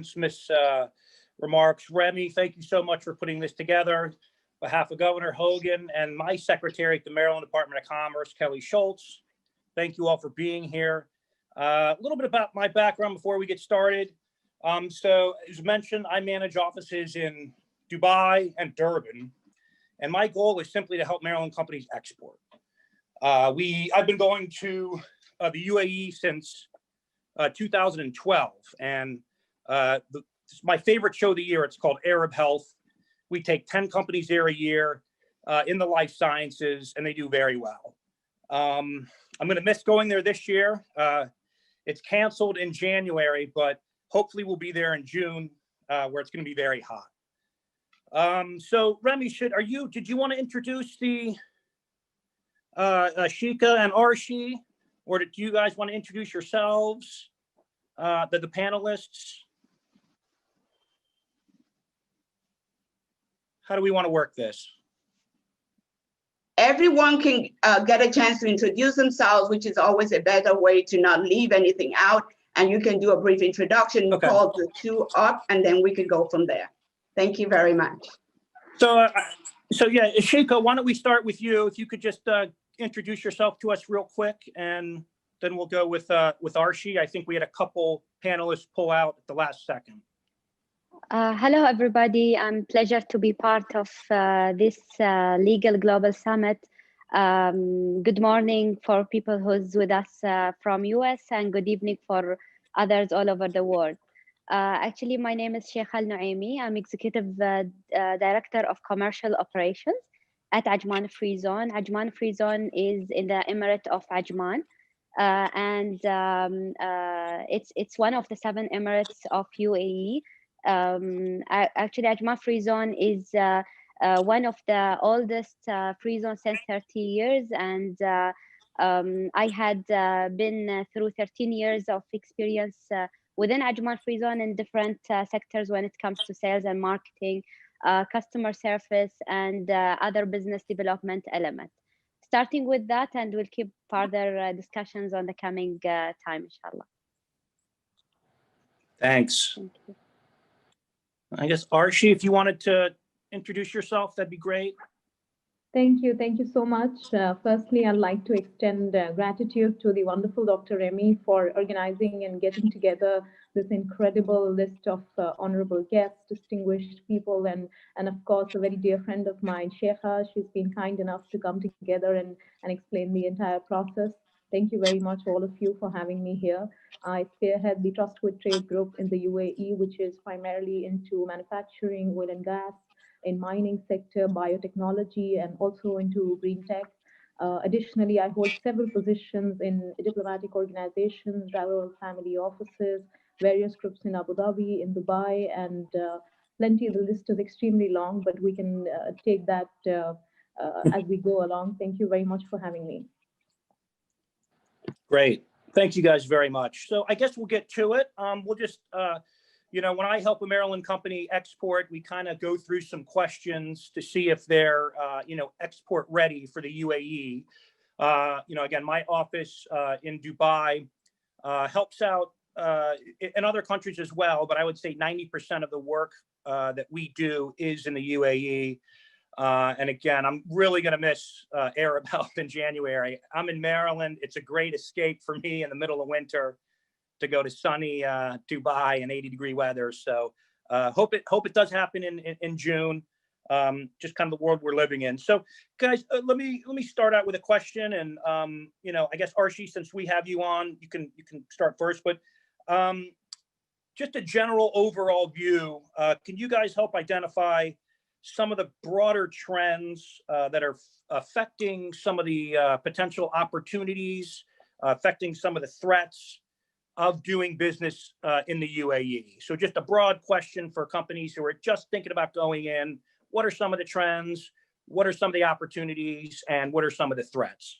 Smith's remarks. Remy, thank you so much for putting this together. On behalf of Governor Hogan and my secretary at the Maryland Department of Commerce, Kelly Schultz, thank you all for being here. A little bit about my background before we get started. So as mentioned, I manage offices in Dubai and Durban, and my goal is simply to help Maryland companies export. I've been going to the UAE since 2012, and my favorite show of the year, it's called Arab Health. We take 10 companies there a year in the life sciences, and they do very well. I'm going to miss going there this year. It's canceled in January, but hopefully we'll be there in June, where it's going to be very hot. So Remy, did you want to introduce the Sheikha and Arshi, or do you guys want to introduce yourselves, the panelists? How do we want to work this? Everyone can get a chance to introduce themselves, which is always a better way to not leave anything out. And you can do a brief introduction, okay. Call the two up, and then we could go from there. Thank you very much. So yeah, Sheikha, why don't we start with you? If you could just introduce yourself to us real quick, and then we'll go with Arshi. I think we had a couple panelists pull out at the last second. Hello, everybody. Pleasure to be part of this Legal Global Summit. Good morning for people who's with us from US, and good evening for others all over the world. Actually, my name is Sheikha Al-Nuaimi. I'm Executive Director of Commercial Operations at Ajman Free Zone. Ajman Free Zone is in the Emirate of Ajman, and it's one of the 7 Emirates of UAE. Actually, Ajman Free Zone is one of the oldest free zone since 30 years, and I had been through 13 years of experience within Ajman Free Zone in different sectors when it comes to sales and marketing, customer service, and other business development elements. Starting with that, and we'll keep further discussions on the coming time, inshallah. Thanks. Thank you. I guess, Arshi, if you wanted to introduce yourself, that'd be great. Thank you. Thank you so much. Firstly, I'd like to extend gratitude to the wonderful Dr. Remy for organizing and getting together this incredible list of honorable guests, distinguished people, and of course, a very dear friend of mine, Sheikha. She's been kind enough to come together and explain the entire process. Thank you very much, all of you, for having me here. I spearhead the Trustwood Trade Group in the UAE, which is primarily into manufacturing, oil and gas, in mining sector, biotechnology, and also into green tech. Additionally, I hold several positions in diplomatic organizations, royal family offices, various groups in Abu Dhabi, in Dubai, and plenty. The list is extremely long, but we can take that as we go along. Thank you very much for having me. Great. Thank you guys very much. So I guess we'll get to it. We'll just, when I help a Maryland company export, we kind of go through some questions to see if they're, export ready for the UAE. Again, my office in Dubai helps out in other countries as well, but I would say 90% of the work that we do is in the UAE. And again, I'm really going to miss Arab Health in January. I'm in Maryland. It's a great escape for me in the middle of winter to go to sunny Dubai and 80-degree weather. So hope it does happen in June. Just kind of the world we're living in. So guys, let me start out with a question. And I guess Arshi, since we have you on, you can start first. But just a general overall view. Can you guys help identify some of the broader trends that are affecting some of the potential opportunities, affecting some of the threats of doing business in the UAE? So just a broad question for companies who are just thinking about going in. What are some of the trends? What are some of the opportunities? And what are some of the threats?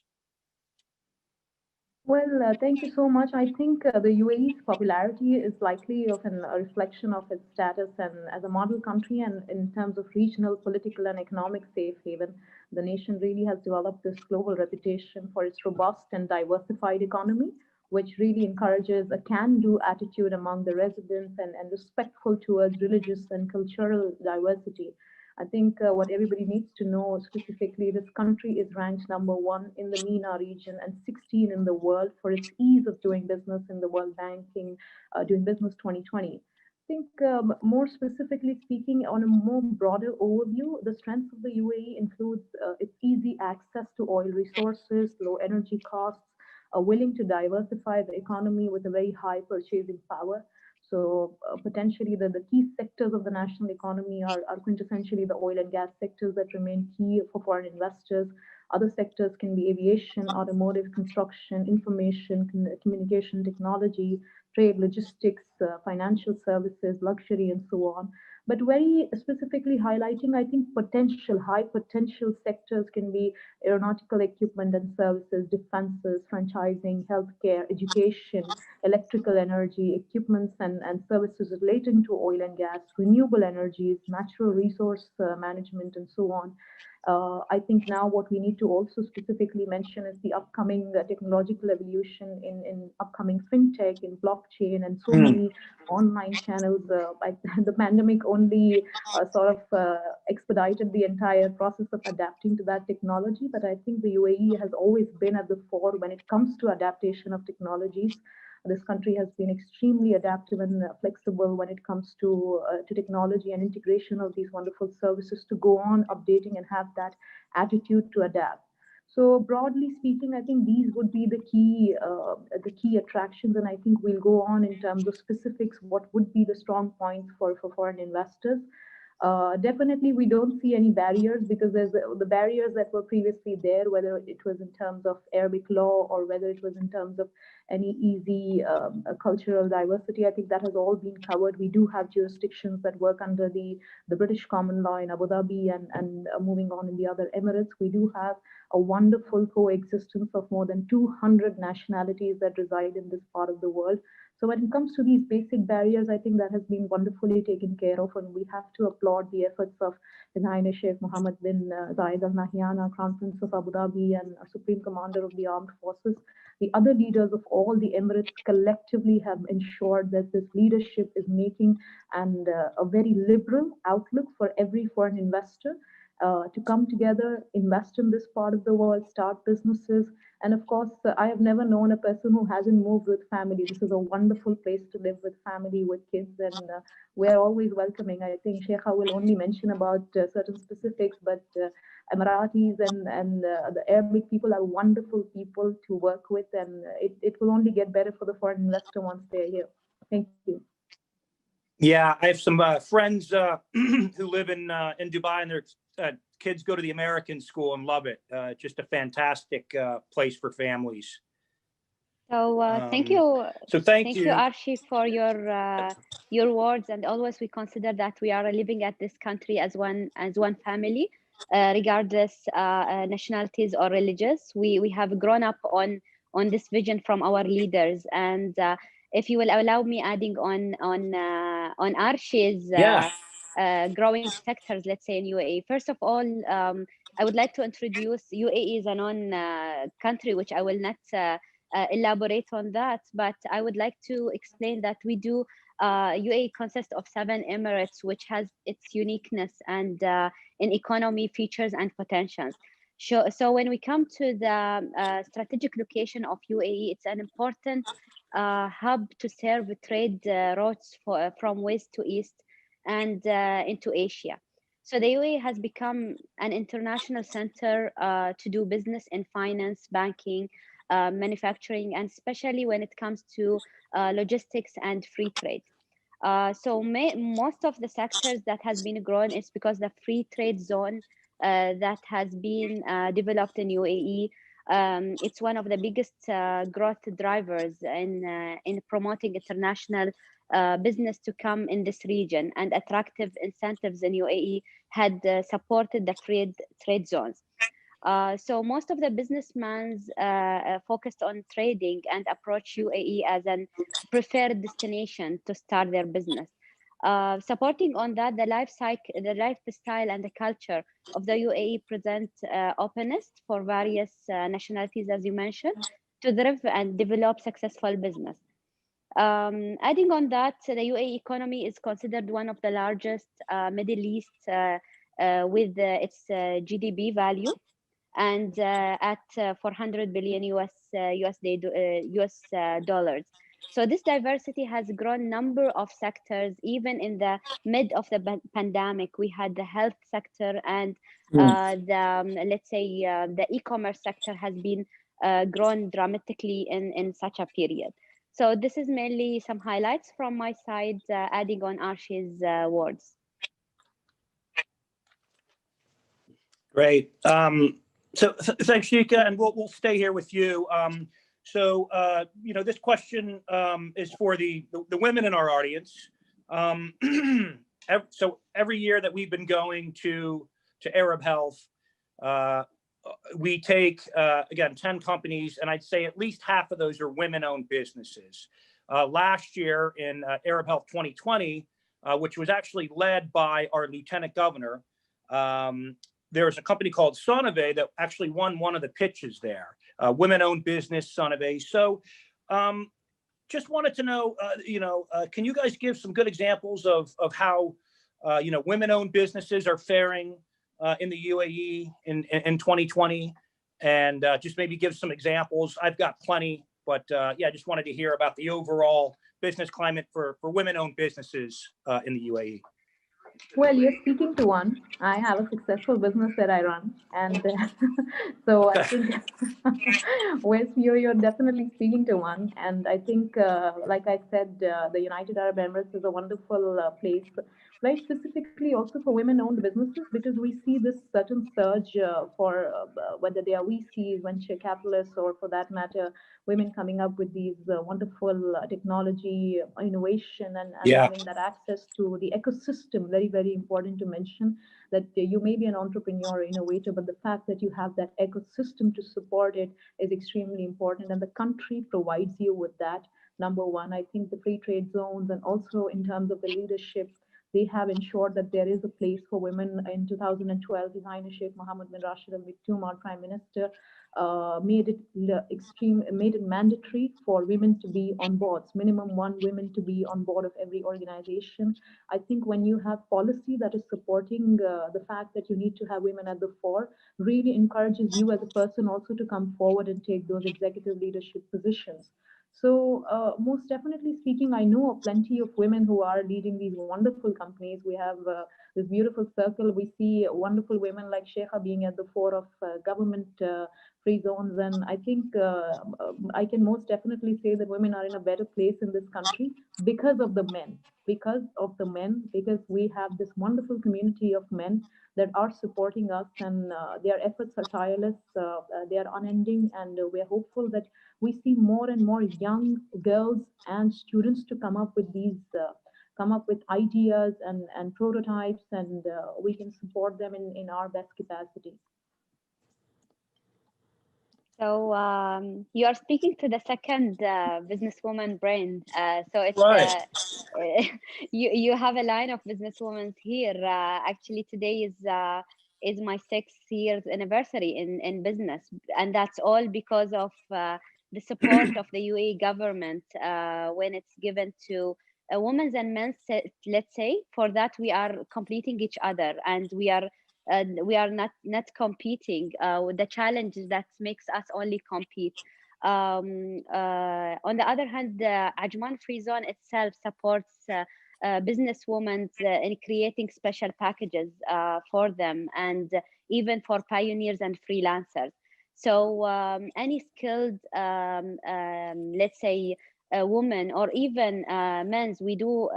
Well, thank you so much. I think the UAE's popularity is likely of a reflection of its status and as a model country, and in terms of regional, political, and economic safe haven. The nation really has developed this global reputation for its robust and diversified economy, which really encourages a can-do attitude among the residents and respectful towards religious and cultural diversity. I think what everybody needs to know specifically, this country is ranked #1 in the MENA region and 16 in the world for its ease of doing business in the World Banking Doing Business 2020. I think more specifically speaking, on a more broader overview, the strengths of the UAE includes its easy access to oil resources, low energy costs, willing to diversify the economy with a very high purchasing power. So potentially the key sectors of the national economy are quintessentially the oil and gas sectors that remain key for foreign investors. Other sectors can be aviation, automotive, construction, information, communication technology, trade, logistics, financial services, luxury, and so on. But very specifically highlighting, I think, high potential sectors can be aeronautical equipment and services, defenses, franchising, healthcare, education, electrical energy, equipments and services relating to oil and gas, renewable energies, natural resource management, and so on. I think now what we need to also specifically mention is the upcoming technological evolution in upcoming fintech, in blockchain, and so many online channels. The pandemic only expedited the entire process of adapting to that technology, but I think the UAE has always been at the fore when it comes to adaptation of technologies. This country has been extremely adaptive and flexible when it comes to technology and integration of these wonderful services to go on updating and have that attitude to adapt. So broadly speaking, I think these would be the key attractions, and I think we'll go on in terms of specifics. What would be the strong points for foreign investors? Definitely, we don't see any barriers because there's the barriers that were previously there, whether it was in terms of Arabic law or whether it was in terms of any easy cultural diversity. I think that has all been covered. We do have jurisdictions that work under the British common law in Abu Dhabi and moving on in the other Emirates. We do have a wonderful coexistence of more than 200 nationalities that reside in this part of the world. So when it comes to these basic barriers, I think that has been wonderfully taken care of, and we have to applaud the efforts of His Highness Sheikh Mohammed bin Zayed Al Nahyan, Crown Prince of Abu Dhabi and Supreme Commander of the Armed Forces. The other leaders of all the Emirates collectively have ensured that this leadership is making a very liberal outlook for every foreign investor to come together, invest in this part of the world, start businesses. And of course, I have never known a person who hasn't moved with family. This is a wonderful place to live with family, with kids, and we're always welcoming. I think Sheikha will only mention about certain specifics, but Emiratis and the Arabic people are wonderful people to work with, and it will only get better for the foreign investor once they're here. Thank you. Yeah, I have some friends who live in Dubai, and their kids go to the American school and love it. Just a fantastic place for families. So thank you. So thank you, Arshi, for your words. And always we consider that we are living at this country as one family, regardless nationalities or religions. We have grown up on this vision from our leaders. And if you will allow me adding on Arshi's growing sectors, let's say in UAE. First of all, I would like to introduce UAE is a non-country, which I will not elaborate on that, but I would like to explain that we do UAE consists of 7 emirates, which has its uniqueness and in economy features and potentials. So when we come to the strategic location of UAE, it's an important hub to serve trade routes from west to east and into Asia. So the UAE has become an international center to do business in finance, banking, manufacturing, and especially when it comes to logistics and free trade. So most of the sectors that has been grown is because the free trade zone that has been developed in UAE. It's one of the biggest growth drivers in promoting international business to come in this region, and attractive incentives in UAE had supported the trade zones. So most of the businessmen focused on trading and approach UAE as an preferred destination to start their business. Supporting on that, the lifestyle and the culture of the UAE present openness for various nationalities, as you mentioned. to thrive and develop successful business. Adding on that, the UAE economy is considered one of the largest Middle East with its GDP value, and at 400 billion US dollars. So this diversity has grown number of sectors. Even in the mid of the pandemic, we had the health sector and let's say the e-commerce sector has been grown dramatically in such a period. So this is mainly some highlights from my side, adding on Arshi's words. Great. So thanks, Sheikha, and we'll stay here with you. You know, this question is for the women in our audience. So every year that we've been going to Arab Health, we take again 10 companies, and I'd say at least half of those are women-owned businesses. Last year in Arab Health 2020, which was actually led by our Lieutenant Governor, there's a company called Sonave that actually won one of the pitches there, women-owned business, Sonave. So just wanted to know, can you guys give some good examples of how, women-owned businesses are faring in the UAE in 2020, and just maybe give some examples. I've got plenty, but yeah, just wanted to hear about the overall business climate for women-owned businesses in the UAE. Well, you're speaking to one. I have a successful business that I run, and so I think you're definitely speaking to one. And I think, like I said, the United Arab Emirates is a wonderful place, very specifically also for women-owned businesses, because we see this certain surge for whether they are VCs, venture capitalists, or for that matter, women coming up with these wonderful technology innovation and having that access to the ecosystem. Very, very important to mention that you may be an entrepreneur or innovator, but the fact that you have that ecosystem to support it is extremely important, and the country provides you with that. Number one, I think the free trade zones, and also in terms of the leadership, they have ensured that there is a place for women. In 2012, His Highness Sheikh Mohammed bin Rashid Al Maktoum, our Prime Minister, made it mandatory for women to be on boards, minimum one women to be on board of every organization. I think when you have policy that is supporting the fact that you need to have women at the fore, really encourages you as a person also to come forward and take those executive leadership positions. So most definitely speaking, I know of plenty of women who are leading these wonderful companies. We have this beautiful circle. We see wonderful women like Sheikha being at the fore of government free zones. And I think I can most definitely say that women are in a better place in this country because of the men, because we have this wonderful community of men that are supporting us, and their efforts are tireless, they are unending, and we're hopeful that we see more and more young girls and students to come up with ideas and prototypes, and we can support them in our best capacity. So you are speaking to the second businesswoman brain. So it's right. You have a line of businesswomen here. Actually, today is my 6th-year anniversary in business, and that's all because of the support of the UAE government when it's given to women's and men's. Let's say for that we are completing each other, and we are not competing with the challenges that makes us only compete. On the other hand, the Ajman Free Zone itself supports businesswomen in creating special packages for them, and even for pioneers and freelancers. So any skilled, let's say, woman or even men's, we do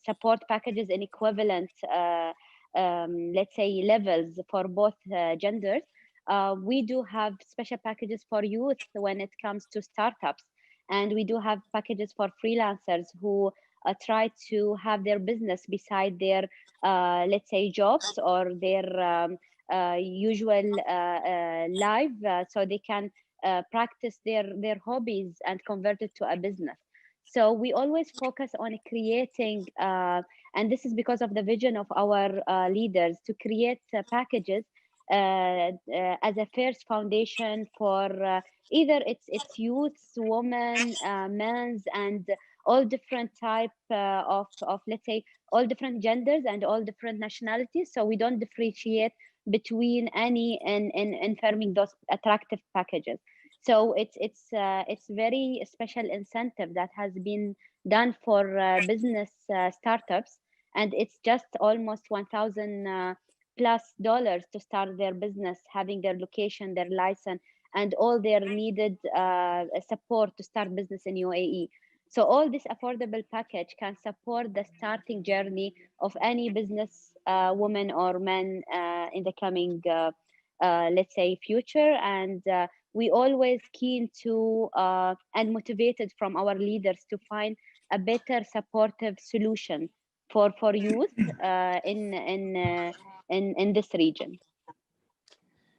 support packages in equivalent let's say levels for both genders. We do have special packages for youth when it comes to startups, and we do have packages for freelancers who try to have their business beside their let's say jobs or their usual life, so they can practice their hobbies and convert it to a business. So we always focus on creating and this is because of the vision of our leaders, to create packages as a first foundation for either it's youths, women, men's, and all different type of, let's say, all different genders and all different nationalities. So we don't differentiate between any in firming those attractive packages. So it's very special incentive that has been done for business startups, and it's just almost 1,000 plus dollars to start their business, having their location, their license, and all their needed support to start business in UAE. So all this affordable package can support the starting journey of any business woman or man in the coming, let's say, future. And we always keen to and motivated from our leaders to find a better supportive solution for youth in this region.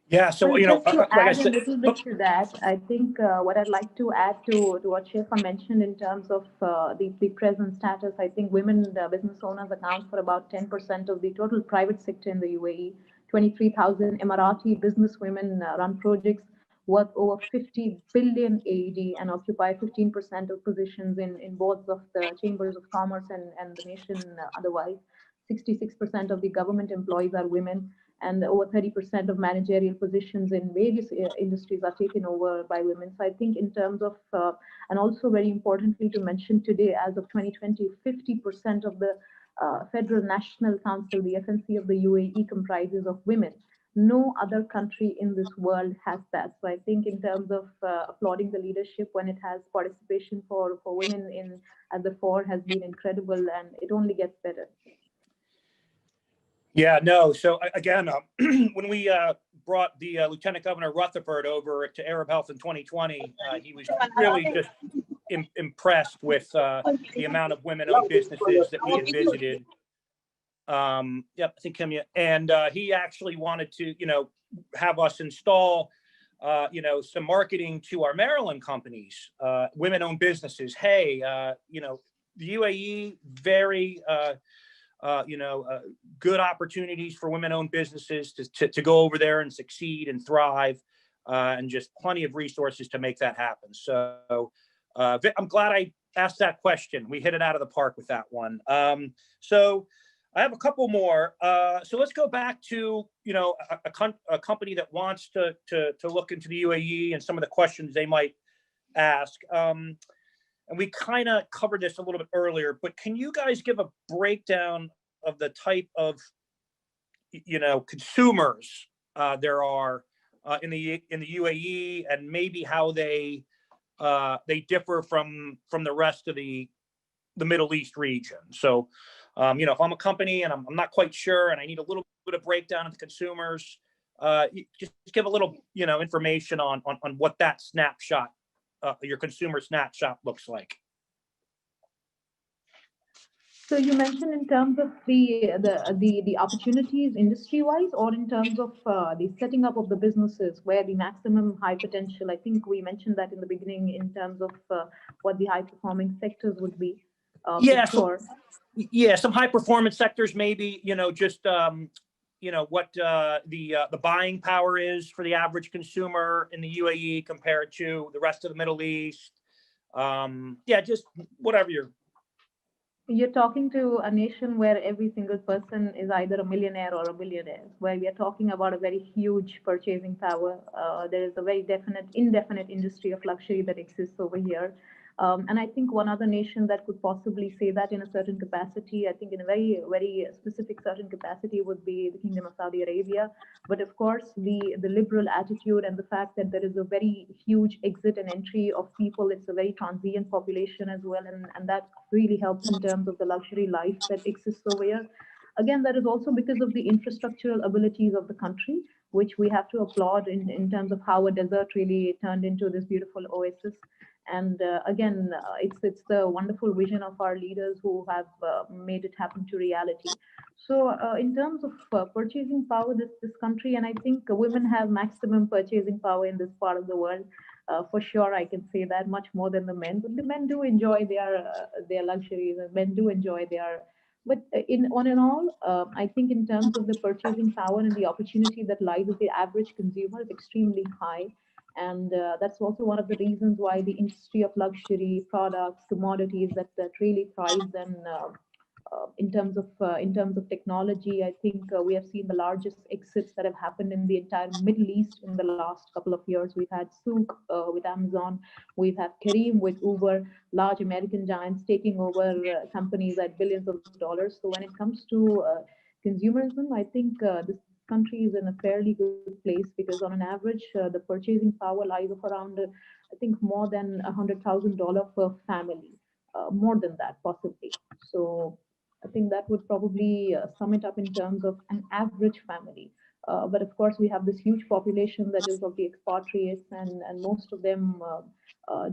Yeah, so Well, you know, just to like I add a said, little bit to that, I think what I'd like to add to what Sheikha mentioned in terms of the present status, I think women business owners account for about 10% of the total private sector in the UAE. 23,000 Emirati businesswomen run projects worth over 50 billion AED and occupy 15% of positions in boards of the chambers of commerce and the nation otherwise. 66% of the government employees are women, and over 30% of managerial positions in various industries are taken over by women. So I think in terms of, and also very importantly to mention today, as of 2020, 50% of the Federal National Council, the FNC of the UAE, comprises of women. No other country in this world has that. So I think in terms of applauding the leadership when it has participation for women in at the fore has been incredible, and it only gets better. yeah, no. So again, when we brought the Lieutenant Governor Rutherford over to Arab Health in 2020, he was really just impressed with the amount of women-owned businesses that we had visited. Yep, I think Kimya, and he actually wanted to, you know, have us install, you know, some marketing to our Maryland companies, women-owned businesses. Hey, you know, the UAE, very you know, good opportunities for women-owned businesses to go over there and succeed and thrive, and just plenty of resources to make that happen. So I'm glad I asked that question. We hit it out of the park with that one. So I have a couple more. So let's go back to, you know, a company that wants to look into the UAE and some of the questions they might ask. And we kind of covered this a little bit earlier, but can you guys give a breakdown of the type of, you know, consumers there are in the UAE, and maybe how they differ from the rest of the Middle East region? So, you know, if I'm a company and I'm not quite sure, and I need a little bit of breakdown of the consumers, just give a little, you know, information on what that snapshot, your consumer snapshot, looks like. So you mentioned in terms of the opportunities industry-wise, or in terms of the setting up of the businesses where the maximum high potential. I think we mentioned that in the beginning in terms of what the high-performing sectors would be. Yeah, so, yeah, some high-performance sectors, maybe, you know, just you know, what the buying power is for the average consumer in the UAE compared to the rest of the Middle East. Yeah, just whatever you're talking to a nation where every single person is either a millionaire or a billionaire, where we are talking about a very huge purchasing power. There is a very indefinite industry of luxury that exists over here. And I think one other nation that could possibly say that in a certain capacity, I think in a very, very specific certain capacity, would be the Kingdom of Saudi Arabia. But of course, the liberal attitude and the fact that there is a very huge exit and entry of people, it's a very transient population as well. And that really helps in terms of the luxury life that exists over here. Again, that is also because of the infrastructural abilities of the country, which we have to applaud in terms of how a desert really turned into this beautiful oasis. And again, it's the wonderful vision of our leaders who have made it happen to reality. So in terms of purchasing power, this country, and I think women have maximum purchasing power in this part of the world. For sure, I can say that much more than the men. But the men do enjoy their luxuries, and men do enjoy their But in on and all, I think in terms of the purchasing power and the opportunity that lies with the average consumer is extremely high. And that's also one of the reasons why the industry of luxury products, commodities that really thrives and in terms of technology, I think we have seen the largest exits that have happened in the entire Middle East in the last couple of years. We've had Souk with Amazon, we've had Kareem with Uber, large American giants taking over companies at billions of dollars. So when it comes to consumerism, I think this country is in a fairly good place because on an average, the purchasing power lies of around, I think, more than $100,000 per family, more than that possibly. So I think that would probably sum it up in terms of an average family. But of course, we have this huge population that is of the expatriates, and most of them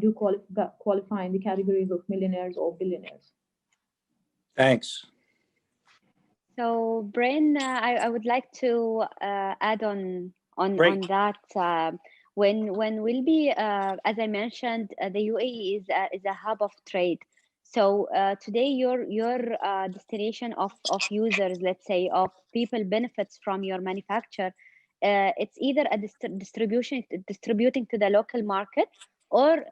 do qualify in the categories of millionaires or billionaires. Thanks. So, Brain, I would like to add on that. When we'll be, as I mentioned, the UAE is a hub of trade. So today, your destination of users, let's say, of people benefits from your manufacture, it's either a distributing to the local market or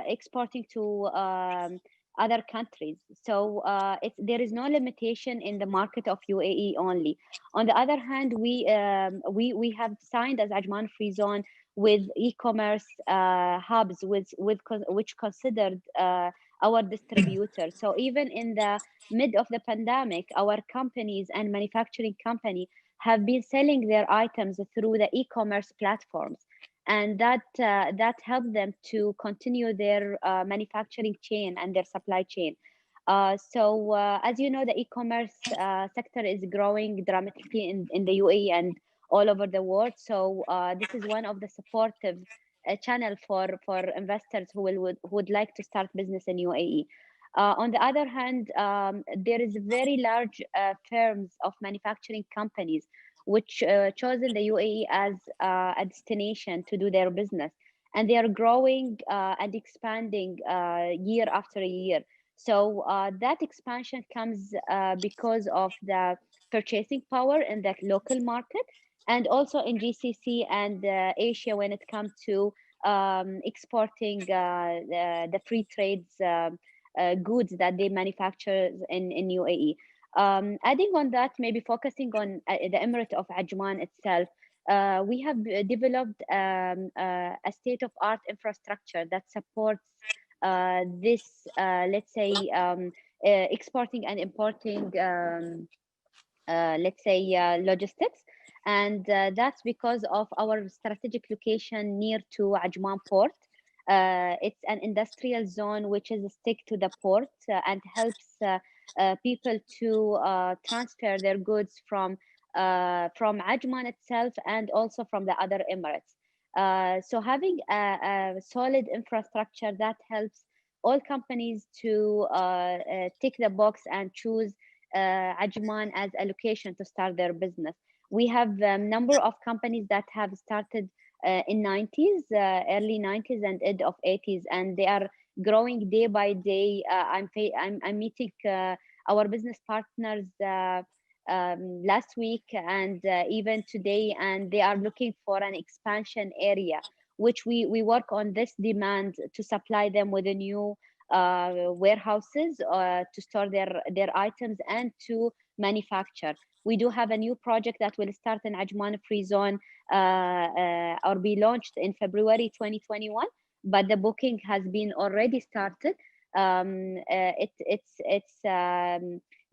exporting to other countries. So there is no limitation in the market of UAE only. On the other hand, we have signed as Ajman Free Zone with e-commerce hubs which considered our distributor. So even in the mid of the pandemic, our companies and manufacturing company have been selling their items through the e-commerce platforms, and that helped them to continue their manufacturing chain and their supply chain. So as you know, the e-commerce sector is growing dramatically in the UAE and all over the world. So this is one of the supportive channel for investors who would like to start business in UAE. On the other hand, there is very large firms of manufacturing companies which chosen the UAE as a destination to do their business, and they are growing and expanding year after year. So that expansion comes because of the purchasing power in that local market, and also in GCC and Asia when it comes to exporting the free trades goods that they manufacture in UAE. Adding on that, maybe focusing on the Emirate of Ajman itself, we have developed a state-of-art infrastructure that supports this, let's say, exporting and importing, let's say, logistics. And that's because of our strategic location near to Ajman port. It's an industrial zone which is stick to the port and helps people to transfer their goods from Ajman itself and also from the other Emirates. So having a solid infrastructure that helps all companies to tick the box and choose Ajman as a location to start their business. We have a number of companies that have started in 90s, early 90s and end of 80s, and they are growing day by day. I'm meeting our business partners last week and even today, and they are looking for an expansion area, which we work on this demand to supply them with a new warehouses to store their items and to manufacture. We do have a new project that will start in Ajman Free Zone or be launched in February 2021, but the booking has been already started.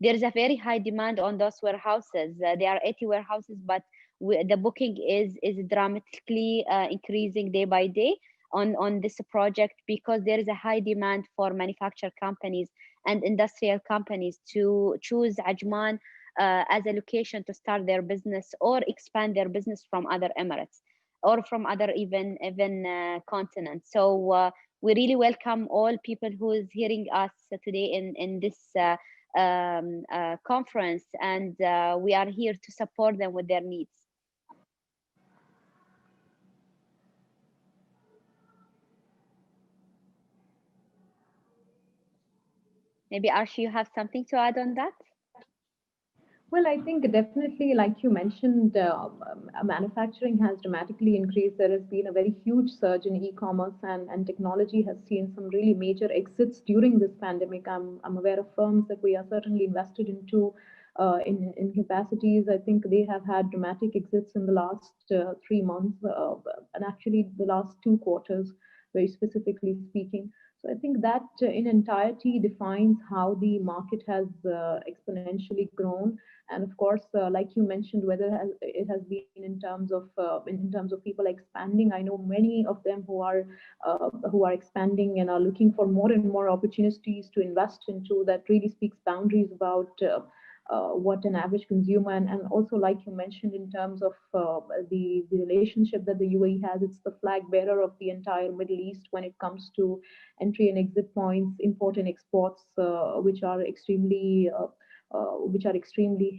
There is a very high demand on those warehouses. There are 80 warehouses, but the booking is dramatically increasing day by day on this project because there is a high demand for manufacturer companies and industrial companies to choose Ajman as a location to start their business or expand their business from other Emirates or from other even continents. So we really welcome all people who is hearing us today in this conference, and we are here to support them with their needs. Maybe Arshi, you have something to add on that? Well, I think definitely, like you mentioned, manufacturing has dramatically increased. There has been a very huge surge in e-commerce, and technology has seen some really major exits during this pandemic. I'm aware of firms that we are certainly invested into in capacities. I think they have had dramatic exits in the last 3 months, and actually the last 2 quarters, very specifically speaking. So I think that in entirety defines how the market has exponentially grown. And of course, like you mentioned, whether it has been in terms of people expanding. I know many of them who are expanding and are looking for more and more opportunities to invest into. That really speaks boundaries about what an average consumer, and also like you mentioned in terms of the relationship that the UAE has. It's the flag bearer of the entire Middle East when it comes to entry and exit points, import and exports, which are extremely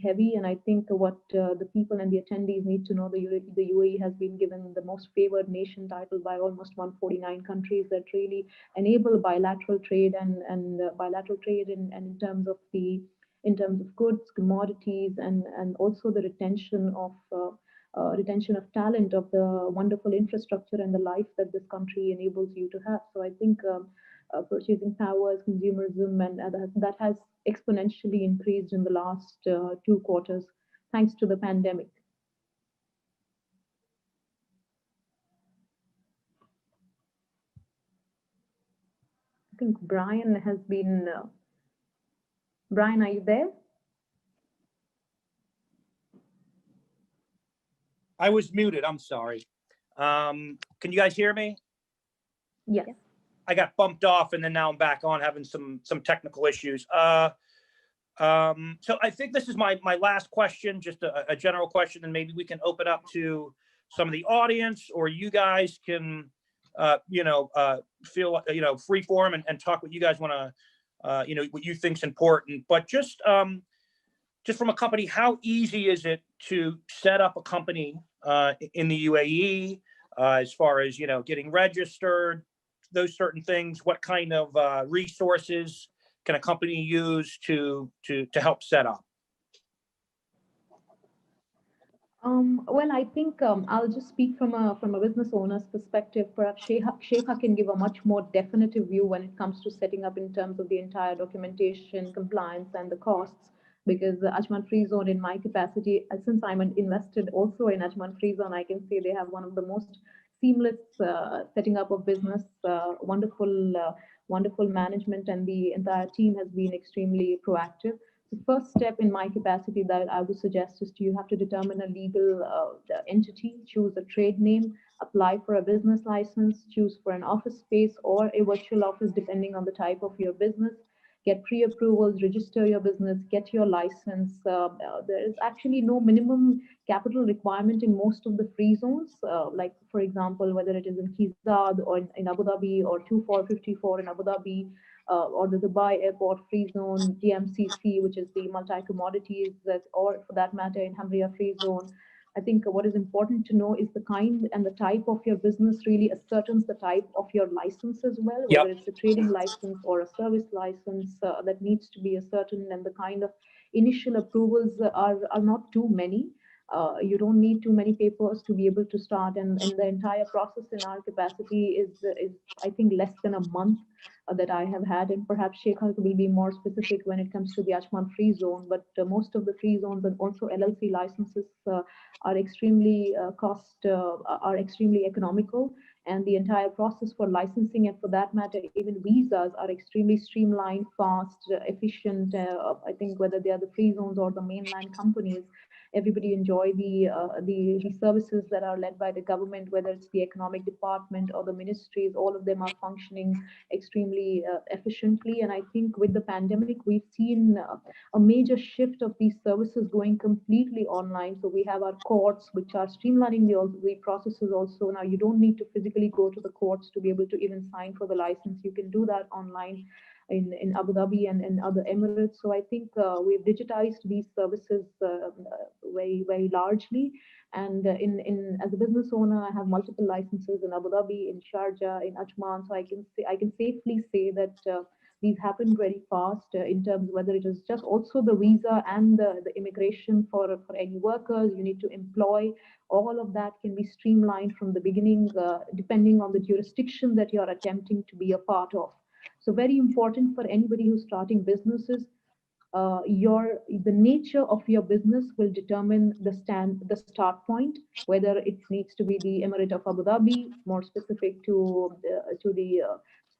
heavy. And I think what the people and the attendees need to know, the UAE has been given the most favored nation title by almost 149 countries that really enable bilateral trade and bilateral trade and in terms of goods, commodities, and also the retention of talent, of the wonderful infrastructure and the life that this country enables you to have. So I think purchasing powers, consumerism, and that has exponentially increased in the last 2 quarters, thanks to the pandemic. I think Brian has been. Brian, are you there? I was muted. I'm sorry. Can you guys hear me? Yes. I got bumped off, and then now I'm back on, having some technical issues. So I think this is my last question, just a general question, and maybe we can open up to some of the audience, or you guys can, feel free form and talk what you guys want to, what you think's important. But just from a company, how easy is it to set up a company in the UAE, as far as getting registered, those certain things? What kind of resources can a company use to help set up? Well, I think I'll just speak from a business owner's perspective. Perhaps Sheikha can give a much more definitive view when it comes to setting up in terms of the entire documentation, compliance, and the costs. Because the Ajman Free Zone, in my capacity, since I'm invested also in Ajman Free Zone, I can say they have one of the most seamless setting up of business, wonderful management, and the entire team has been extremely proactive. The first step in my capacity that I would suggest is you have to determine a legal entity, choose a trade name, apply for a business license, choose for an office space or a virtual office depending on the type of your business, get pre-approvals, register your business, get your license. There is actually no minimum capital requirement in most of the free zones, like for example, whether it is in Kizad or in Abu Dhabi, or 2454 in Abu Dhabi, or the Dubai Airport Free Zone, DMCC, which is the multi-commodities, or for that matter in Hamria Free Zone. I think what is important to know is the kind and the type of your business really ascertains the type of your license as well, whether it's a trading license or a service license that needs to be ascertained, and the kind of initial approvals are not too many. You don't need too many papers to be able to start, and the entire process in our capacity is I think less than a month that I have had, and perhaps Sheikha will be more specific when it comes to the Ajman Free Zone. But most of the free zones and also LLC licenses are extremely are extremely economical, and the entire process for licensing, and for that matter even visas, are extremely streamlined, fast, efficient. I think whether they are the free zones or the mainland companies, everybody enjoy the services that are led by the government, whether it's the economic department or the ministries. All of them are functioning extremely efficiently. And I think with the pandemic, we've seen a major shift of these services going completely online. So we have our courts, which are streamlining the processes also. Now you don't need to physically go to the courts to be able to even sign for the license. You can do that online in Abu Dhabi and in other Emirates. So I think we've digitized these services very largely. And as a business owner, I have multiple licenses in Abu Dhabi, in Sharjah, in Ajman. So I can safely say that These happen very fast in terms whether it is just also the visa and the immigration for any workers you need to employ. All of that can be streamlined from the beginning, depending on the jurisdiction that you're attempting to be a part of. So very important for anybody who's starting businesses. The nature of your business will determine the start point, whether it needs to be the Emirate of Abu Dhabi, more specific to the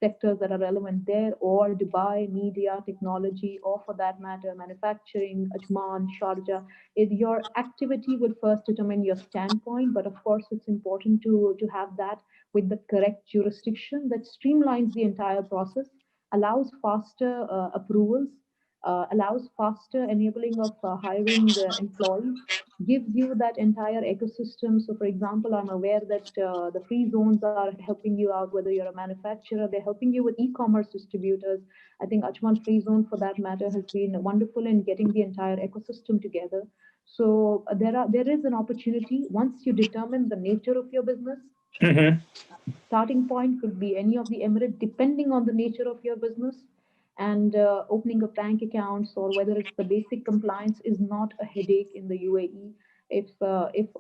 sectors that are relevant there, or Dubai, media, technology, or for that matter, manufacturing, Ajman, Sharjah. Your activity will first determine your standpoint, but of course, it's important to have that with the correct jurisdiction that streamlines the entire process, allows faster approvals, allows faster enabling of hiring employees, gives you that entire ecosystem. So for example, I'm aware that the free zones are helping you out, whether you're a manufacturer, they're helping you with e-commerce distributors. I think Ajman Free Zone, for that matter, has been wonderful in getting the entire ecosystem together. So there is an opportunity once you determine the nature of your business. Starting point could be any of the Emirates, depending on the nature of your business. And opening of bank accounts, or whether it's the basic compliance, is not a headache in the UAE. If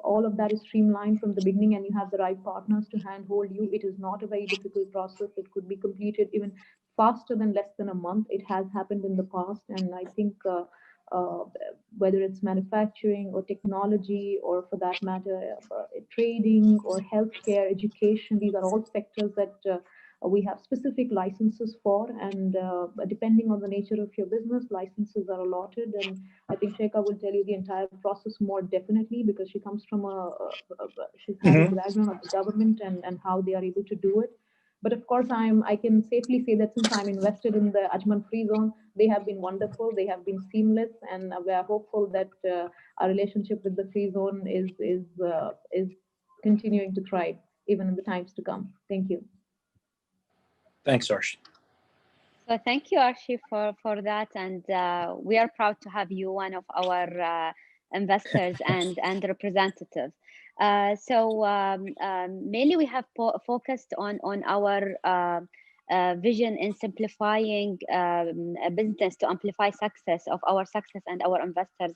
all of that is streamlined from the beginning and you have the right partners to handhold you, it is not a very difficult process. It could be completed even faster than less than a month. It has happened in the past, and I think whether it's manufacturing or technology, or for that matter, trading or healthcare, education, these are all sectors that we have specific licenses for, and depending on the nature of your business, licenses are allotted. And I think Sheikha will tell you the entire process more definitely, because she comes from she's having a background of the government and how they are able to do it. But of course, I can safely say that since I'm invested in the Ajman Free Zone, they have been wonderful, they have been seamless, and we are hopeful that our relationship with the Free Zone is continuing to thrive even in the times to come. Thank you. Thanks, Arshi. So thank you, Arshi, for that. And we are proud to have you one of our investors and representatives. Mainly we have focused on our vision in simplifying business to amplify success of our success and our investors'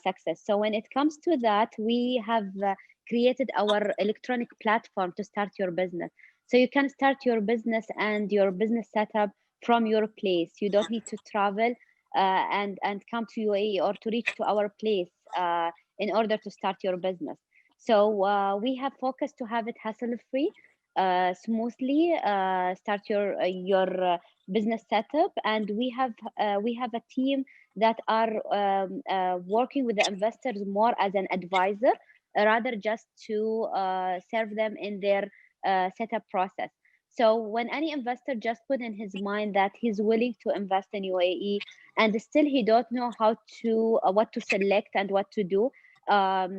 success. So when it comes to that, we have created our electronic platform to start your business. So you can start your business and your business setup from your place. You don't need to travel and come to UAE or to reach to our place in order to start your business. So we have focused to have it hassle-free, smoothly start your business setup, and we have a team that are working with the investors more as an advisor rather just to serve them in their setup process. So when any investor just put in his mind that he's willing to invest in UAE and still he don't know how to what to select and what to do,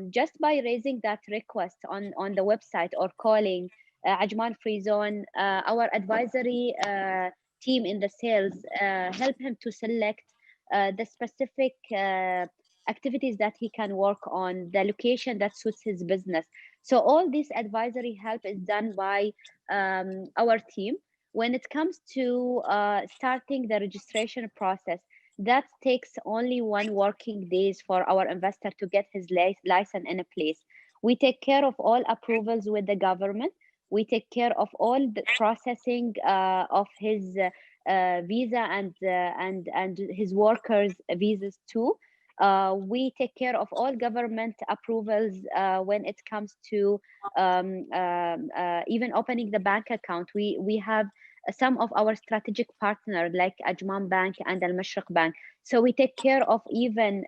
just by raising that request on the website or calling Ajman Free Zone, our advisory team in the sales help him to select the specific activities that he can work on, the location that suits his business. So all this advisory help is done by our team. When it comes to starting the registration process, that takes only 1 working days for our investor to get his license in a place. We take care of all approvals with the government. We take care of all the processing of his visa and his workers' visas too. We take care of all government approvals when it comes to even opening the bank account. We have some of our strategic partners like Ajman Bank and Al Mashriq Bank. So we take care of even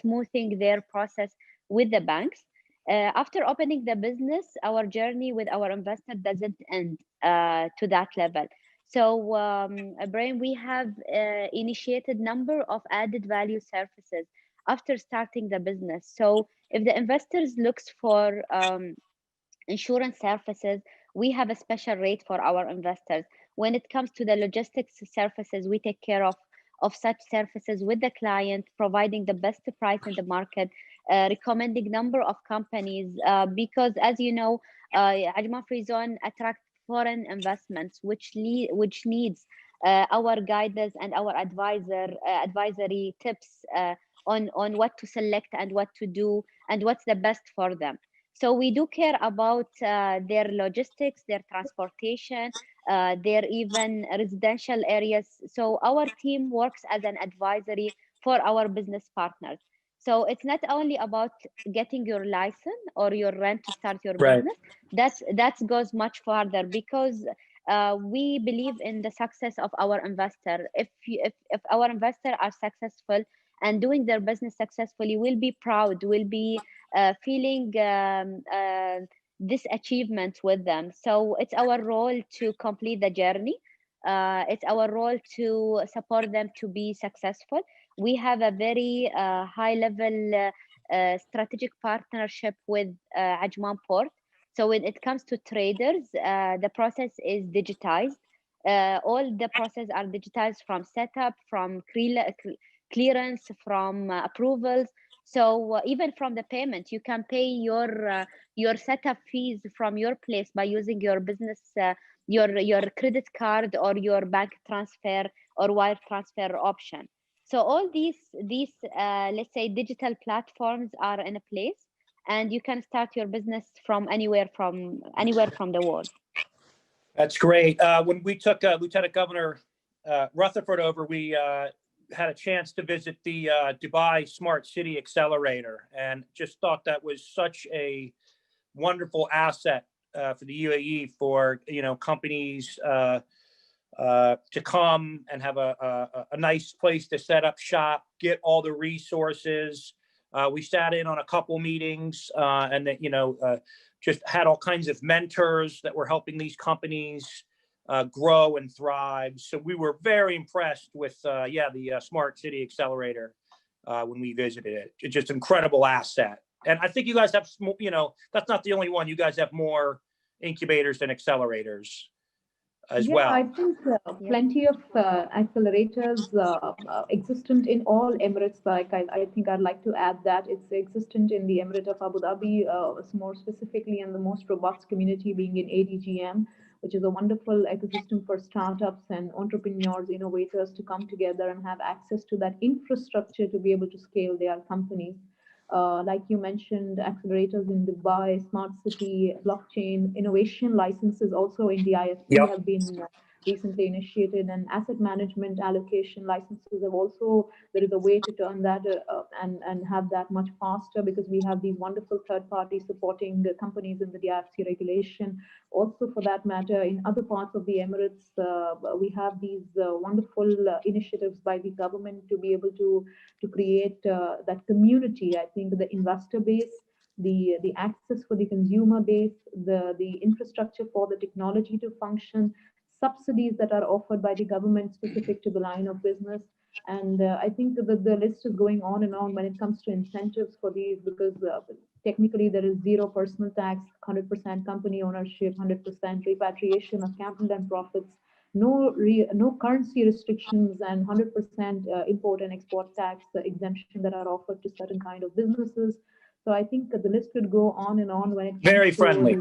smoothing their process with the banks. After opening the business, our journey with our investor doesn't end to that level. So, Ibrahim, we have initiated number of added value services after starting the business. So if the investors looks for insurance services, we have a special rate for our investors. When it comes to the logistics services, we take care of such services with the client, providing the best price in the market, recommending number of companies, because as you know, Ajman Free Zone attract foreign investments, which needs our guidance and our advisory tips on what to select and what to do and what's the best for them. So we do care about their logistics, their transportation, their even residential areas. So our team works as an advisory for our business partners. So it's not only about getting your license or your rent to start your business. That goes much farther, because we believe in the success of our investor. If our investors are successful and doing their business successfully, we'll be proud, we'll be feeling this achievement with them. So it's our role to complete the journey. It's our role to support them to be successful. We have a very high level strategic partnership with Ajman Port. So when it comes to traders, the process is digitized. All the process are digitized, from setup, from clearance, from approvals. So even from the payment, you can pay your setup fees from your place by using your business, your credit card or your bank transfer or wire transfer option. So all these let's say digital platforms are in a place, and you can start your business from anywhere from the world. That's great. When we took Lieutenant Governor Rutherford over, we had a chance to visit the Dubai Smart City Accelerator, and just thought that was such a wonderful asset for the UAE, for companies to come and have a nice place to set up shop, get all the resources. We sat in on a couple meetings, and that just had all kinds of mentors that were helping these companies grow and thrive. So we were very impressed with the Smart City Accelerator when we visited it. It's just an incredible asset. And I think you guys have, that's not the only one. You guys have more incubators and accelerators as well. I think plenty of accelerators existent in all Emirates. Like I think I'd like to add that it's existent in the Emirate of Abu Dhabi, more specifically in the most robust community being in ADGM, which is a wonderful ecosystem for startups and entrepreneurs, innovators to come together and have access to that infrastructure to be able to scale their companies. Like you mentioned, accelerators in Dubai, smart city, blockchain, innovation licenses also in the IFC have been recently initiated, and asset management allocation licenses have also, there is a way to turn that and have that much faster, because we have these wonderful third parties supporting the companies in the DIFC regulation. Also, for that matter, in other parts of the Emirates, we have these wonderful initiatives by the government to be able to create that community. I think the investor base, the access for the consumer base, the infrastructure for the technology to function, subsidies that are offered by the government specific to the line of business. And I think that the list is going on and on when it comes to incentives for these, because technically there is 0 personal tax, 100% company ownership, 100% repatriation of capital and profits, no currency restrictions, and 100% import and export tax exemption that are offered to certain kind of businesses. So I think that the list could go on and on when it comes very to friendly.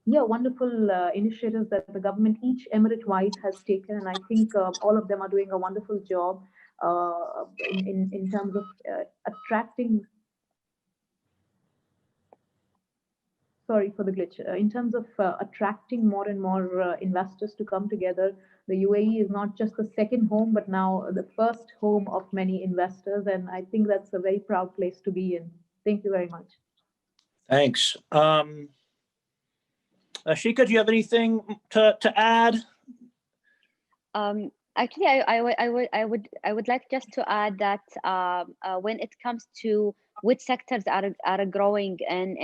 Wonderful initiatives that the government, each emirate-wide, has taken, and I think all of them are doing a wonderful job in terms of attracting. Sorry for the glitch. In terms of attracting more and more investors to come together, the UAE is not just the second home, but now the first home of many investors, and I think that's a very proud place to be in. Thank you very much. Thanks. Sheikha, do you have anything to add? Actually, I would like just to add that when it comes to which sectors are growing in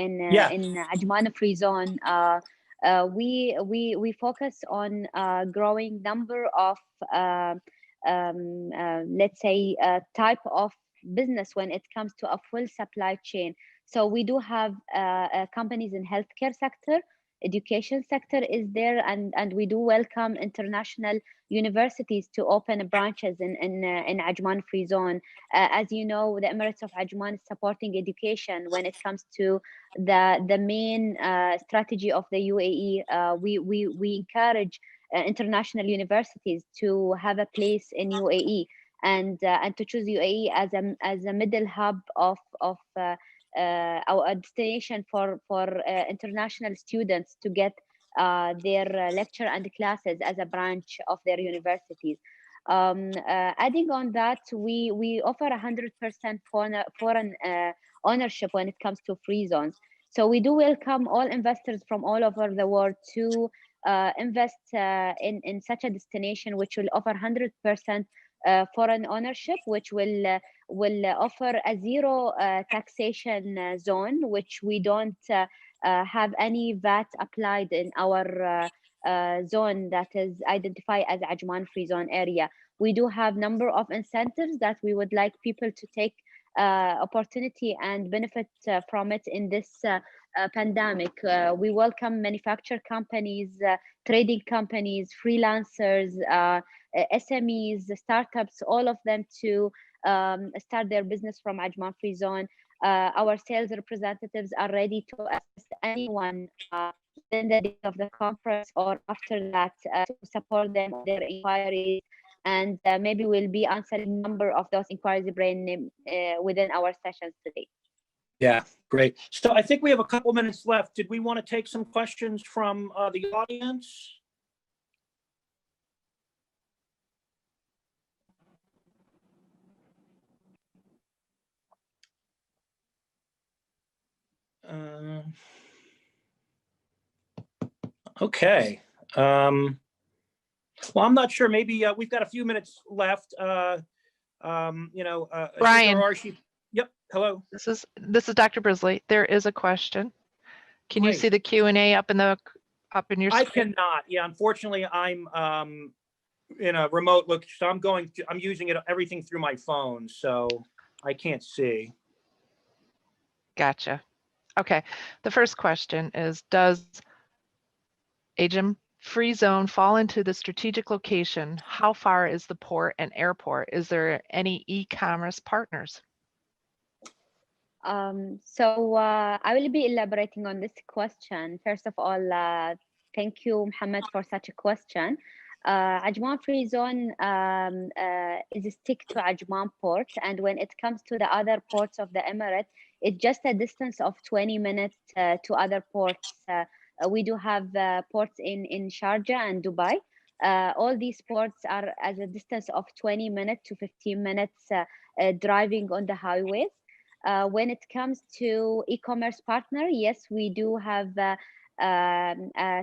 Ajman Free Zone, we focus on growing number of let's say type of business when it comes to a full supply chain. So we do have companies in healthcare sector, education sector is there, and we do welcome international universities to open branches in Ajman Free Zone. As you know, the Emirates of Ajman is supporting education when it comes to the main strategy of the UAE. We encourage international universities to have a place in UAE, and to choose UAE as a middle hub of our destination for international students to get their lecture and classes as a branch of their universities. Adding on that, we offer 100% foreign ownership when it comes to free zones. So we do welcome all investors from all over the world to invest in such a destination, which will offer 100% foreign ownership, which will offer a zero taxation zone, which we don't have any VAT applied in our zone that is identified as Ajman free zone area. We do have number of incentives that we would like people to take opportunity and benefit from it in this pandemic. We welcome manufacturer companies, trading companies, freelancers, SMEs, startups, all of them to start their business from Ajman free zone. Our sales representatives are ready to assist anyone within the day of the conference or after that to support them on their inquiries, and maybe we'll be answering a number of those inquiries within our sessions today. Yeah, great. So I think we have a couple minutes left. Did we want to take some questions from the audience? Okay. Well, I'm not sure. Maybe we've got a few minutes left. Brian. Arshi. Yep. Hello. This is Dr. Brisley. There is a question. Can you see the Q&A up in your screen? I cannot. Yeah, unfortunately, I'm in a remote look, so I'm using everything through my phone, so I can't see. Gotcha. Okay. The first question is, does Ajman free zone fall into the strategic location? How far is the port and airport? Is there any e-commerce partners? So I will be elaborating on this question. First of all, thank you, Mohammed, for such a question. Ajman free zone is stick to Ajman port, and when it comes to the other ports of the Emirates, it's just a distance of 20 minutes to other ports. We do have ports in Sharjah and Dubai. All these ports are as a distance of 20 minutes to 15 minutes driving on the highways. When it comes to e-commerce partner, yes, we do have a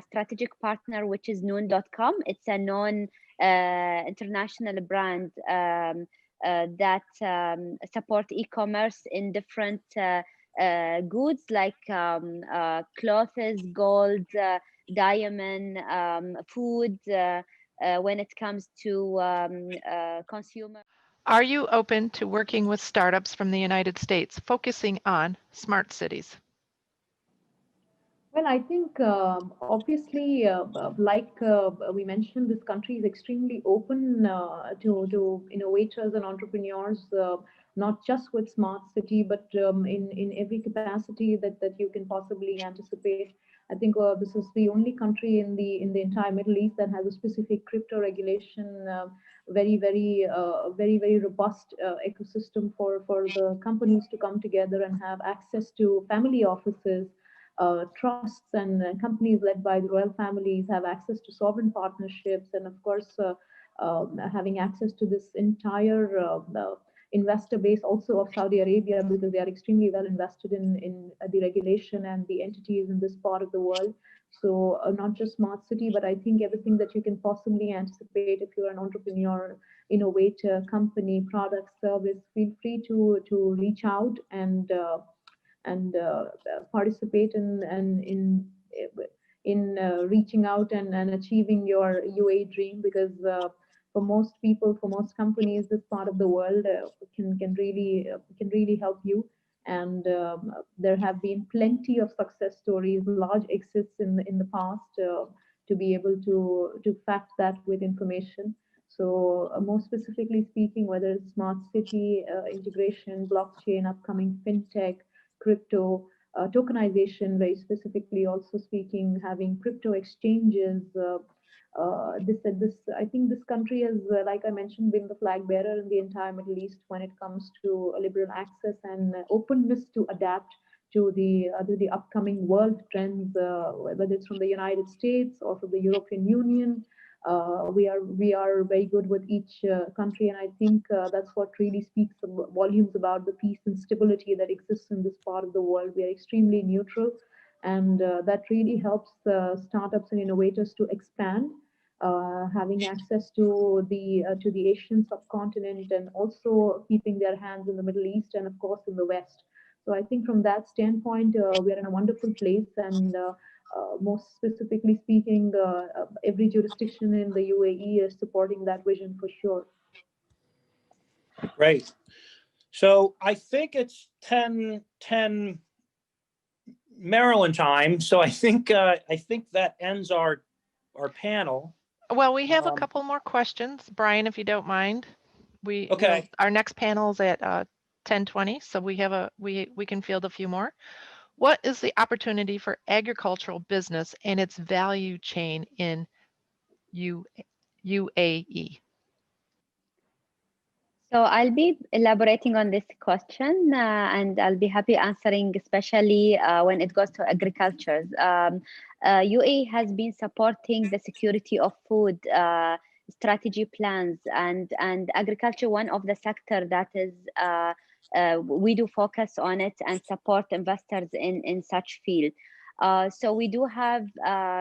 strategic partner, which is noon.com. It's a non-international brand that support e-commerce in different goods like clothes, gold, diamond, food, when it comes to consumer. Are you open to working with startups from the United States focusing on smart cities? Well, I think obviously, like we mentioned, this country is extremely open to innovators and entrepreneurs, not just with smart city, but in every capacity that you can possibly anticipate. I think this is the only country in the entire Middle East that has a specific crypto regulation, very robust ecosystem for the companies to come together and have access to family offices. Trusts and companies led by the royal families have access to sovereign partnerships, and of course having access to this entire investor base also of Saudi Arabia, because they are extremely well invested in the regulation and the entities in this part of the world. So not just smart city, but I think everything that you can possibly anticipate if you're an entrepreneur, innovator, company, product, service, feel free to reach out and participate in reaching out and achieving your UAE dream, because for most people, for most companies, this part of the world can really help you. And there have been plenty of success stories, large exits in the past, to be able to fact that with information. So more specifically speaking, whether it's smart city integration, blockchain, upcoming fintech, crypto, tokenization, very specifically also speaking, having crypto exchanges, I think this country has, like I mentioned, been the flag bearer in the entire Middle East when it comes to liberal access and openness to adapt to the upcoming world trends, whether it's from the United States or from the European Union. We are very good with each country, and I think that's what really speaks volumes about the peace and stability that exists in this part of the world. We are extremely neutral, and that really helps startups and innovators to expand, having access to the Asian subcontinent, and also keeping their hands in the Middle East and of course in the West. So I think from that standpoint, we are in a wonderful place, and most specifically speaking, every jurisdiction in the UAE is supporting that vision for sure. Great. So I think it's 10 Maryland time. So I think that ends our panel. Well, we have a couple more questions, Brian, if you don't mind. Okay. Our next panel is at 10:20, so we can field a few more. What is the opportunity for agricultural business and its value chain in UAE? So I'll be elaborating on this question, and I'll be happy answering, especially when it goes to agriculture. UAE has been supporting the security of food strategy plans, and agriculture, one of the sector that is we do focus on it and support investors in such field. So we do have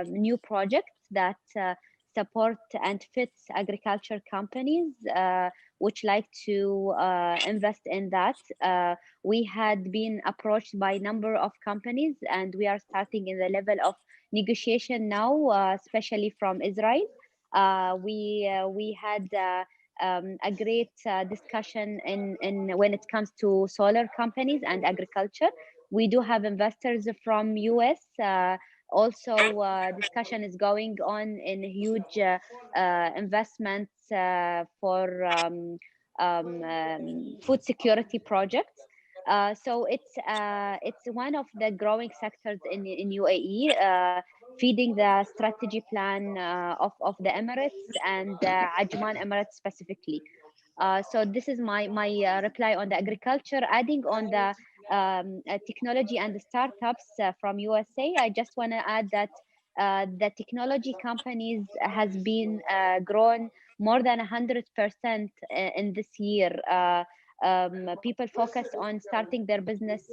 new projects that support and fits agriculture companies which like to invest in that. We had been approached by a number of companies, and we are starting in the level of negotiation now, especially from Israel. We had a great discussion in when it comes to solar companies and agriculture. We do have investors from US. Also, discussion is going on in huge investments for food security projects. So it's one of the growing sectors in UAE, feeding the strategy plan of the Emirates and Ajman Emirates specifically. So this is my reply on the agriculture. Adding on the technology and the startups from USA, I just want to add that the technology companies has been grown more than 100% in this year. People focus on starting their business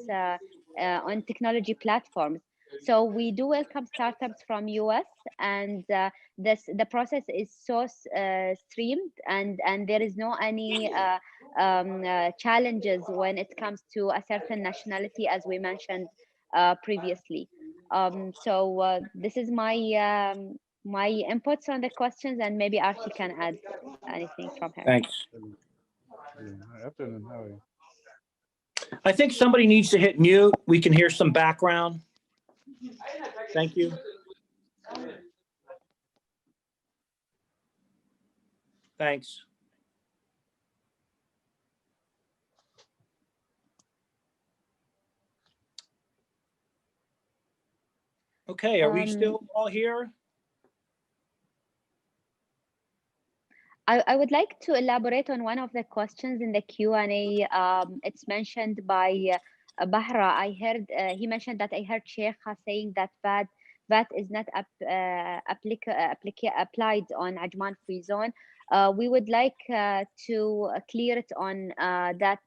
on technology platforms. So we do welcome startups from US, and the process is so streamed, and there is no any challenges when it comes to a certain nationality, as we mentioned previously. So this is my my inputs on the questions, and maybe Arshi can add anything from her. Thanks. I think somebody needs to hit mute. We can hear some background. Thank you. Thanks. Okay, are we still all here? I would like to elaborate on one of the questions in the Q&A. It's mentioned by Bahra. I heard he mentioned that I heard Sheikha saying that VAT is not applied on Ajman free zone. We would like to clear it on that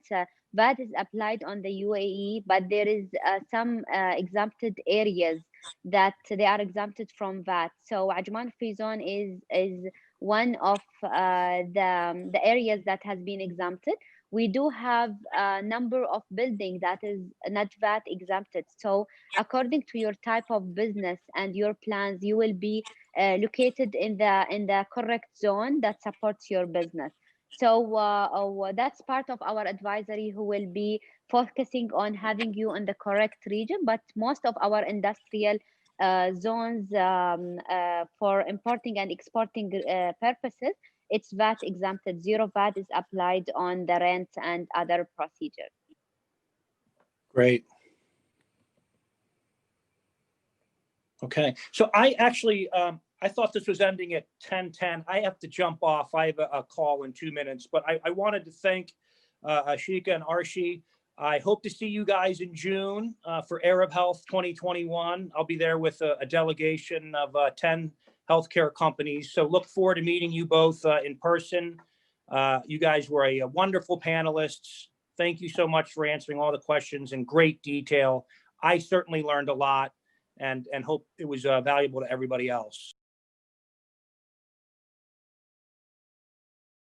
VAT is applied on the UAE, but there is some exempted areas that they are exempted from VAT. So Ajman free zone is one of the areas that has been exempted. We do have a number of buildings that is not VAT exempted. So according to your type of business and your plans, you will be located in the correct zone that supports your business. So that's part of our advisory, who will be focusing on having you in the correct region. But most of our industrial zones for importing and exporting purposes, it's VAT exempted. Zero VAT is applied on the rent and other procedures. Great. Okay, so I actually I thought this was ending at 10:10. I have to jump off. I have a call in 2 minutes, but I wanted to thank Sheikha and Arshi. I hope to see you guys in June for Arab Health 2021. I'll be there with a delegation of 10 healthcare companies. So look forward to meeting you both in person. You guys were a wonderful panelists. Thank you so much for answering all the questions in great detail. I certainly learned a lot and hope it was valuable to everybody else.